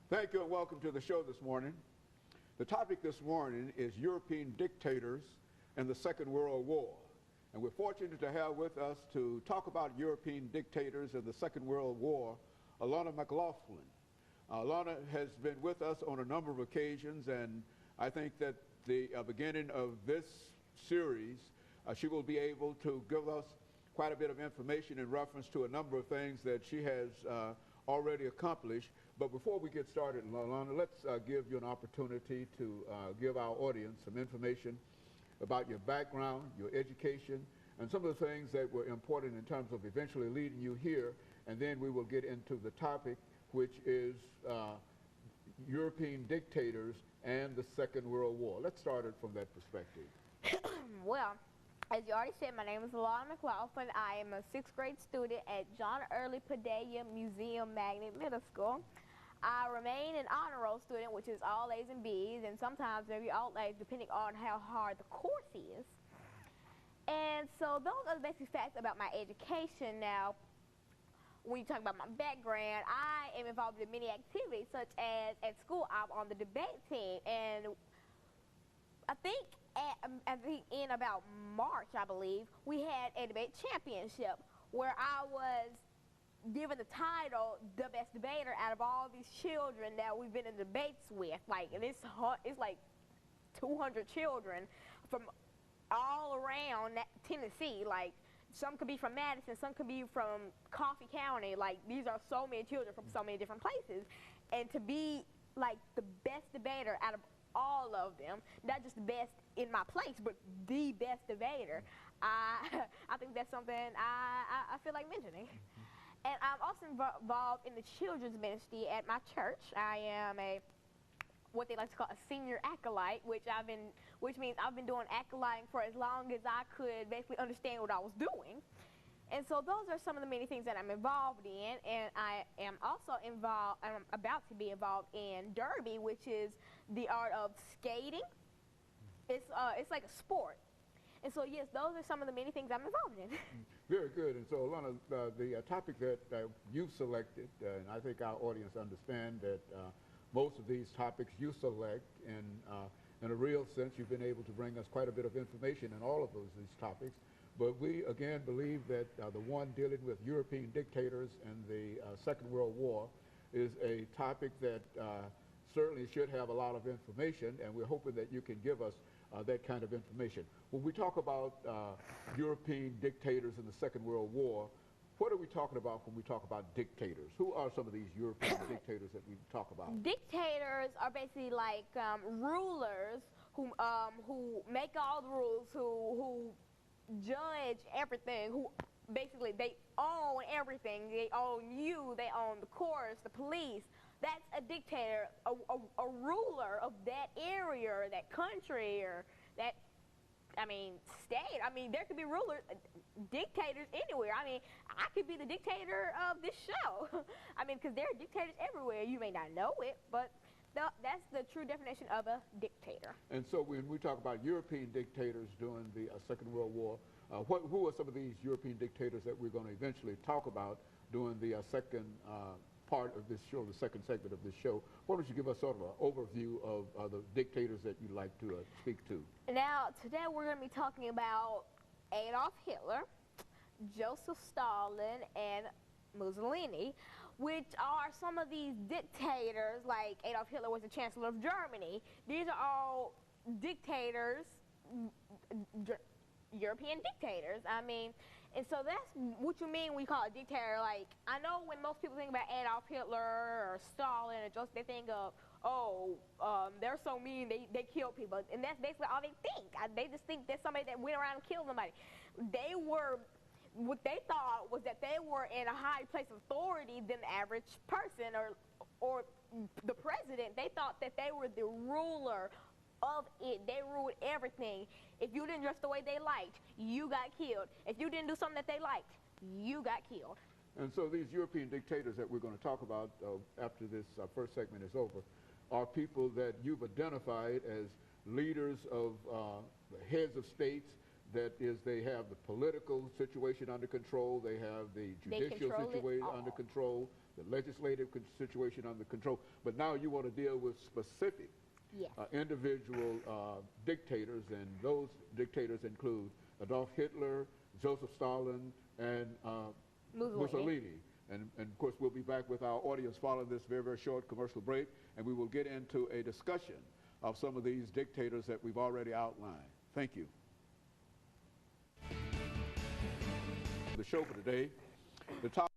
Thank you and welcome to the show this morning. The topic this morning is European dictators and the Second World War. And we're fortunate to have with us to talk about European dictators and the Second World War, Alana McLaughlin. Alana has been with us on a number of occasions, and I think that the beginning of this series, she will be able to give us quite a bit of information in reference to a number of things that she has already accomplished. But before we get started, Alana, let's give you an opportunity to give our audience some information about your background, your education, and some of the things that were important in terms of eventually leading you here. And then we will get into the topic, which is European dictators and the Second World War. Let's start it from that perspective. Well, as you already said, my name is Alana McLaughlin. I am a 6th grade student at John Early Padilla Museum Magnet Middle School. I remain an honor roll student, which is all A's and B's, and sometimes maybe all A's, depending on how hard the course is. And so those are the basic facts about my education. Now, when you talk about my background, I am involved in many activities, such as at school, I'm on the debate team, and I think in about March, I believe, we had a debate championship where I was given the title, the best debater out of all these children that we've been in debates with. Like, and it's like 200 children from all around Tennessee. Like, some could be from Madison, some could be from Coffee County. Like, these are so many children from so many different places. And to be like the best debater out of all of them, not just the best in my place, but the best debater, I think that's something I feel like mentioning. And I'm also involved in the children's ministry at my church. I am what they like to call a senior acolyte, which means I've been doing acolyting for as long as I could basically understand what I was doing. And so those are some of the many things that I'm involved in, and I am also I'm about to be involved in derby, which is the art of skating. It's like a sport. And so, yes, those are some of the many things I'm involved in. Very good. And so, Alana, the topic that you've selected, and I think our audience understand that most of these topics you select, in a real sense, you've been able to bring us quite a bit of information in all of these topics. But we, again, believe that the one dealing with European dictators and the Second World War is a topic that certainly should have a lot of information, and we're hoping that you can give us that kind of information. When we talk about European dictators in the Second World War, what are we talking about when we talk about dictators? Who are some of these European dictators that we talk about? Dictators are basically like rulers who make all the rules, who judge everything, who basically they own everything. They own you, they own the courts, the police. That's a dictator, a ruler of that area or that country or that, state. There could be rulers, dictators anywhere. I could be the dictator of this show. Because there are dictators everywhere. You may not know it, but that's the true definition of a dictator. And so when we talk about European dictators during the Second World War, who are some of these European dictators that we're going to eventually talk about during the second part of this show, the second segment of this show? Why don't you give us sort of an overview of the dictators that you'd like to speak to? Now, today we're going to be talking about Adolf Hitler, Joseph Stalin, and Mussolini, which are some of these dictators. Like Adolf Hitler was the Chancellor of Germany. These are all dictators, European dictators. And so that's what you mean when you call a dictator. Like, I know when most people think about Adolf Hitler or Stalin or Joseph, they think of, they're so mean, they kill people. And that's basically all they think. They just think there's somebody that went around and killed somebody. What they thought was that they were in a higher place of authority than the average person or the president. They thought that they were the ruler of it. They ruled everything. If you didn't dress the way they liked, you got killed. If you didn't do something that they liked, you got killed. And so these European dictators that we're going to talk about after this first segment is over are people that you've identified as leaders of the heads of states That is, they have the political situation under control, they have the judicial situation under control, the legislative situation under control, but now you want to deal with specific individual dictators, and those dictators include Adolf Hitler, Joseph Stalin, and Mussolini. And of course, we'll be back with our audience following this very, very short commercial break, and we will get into a discussion of some of these dictators that we've already outlined. Thank you. The show for today, the topic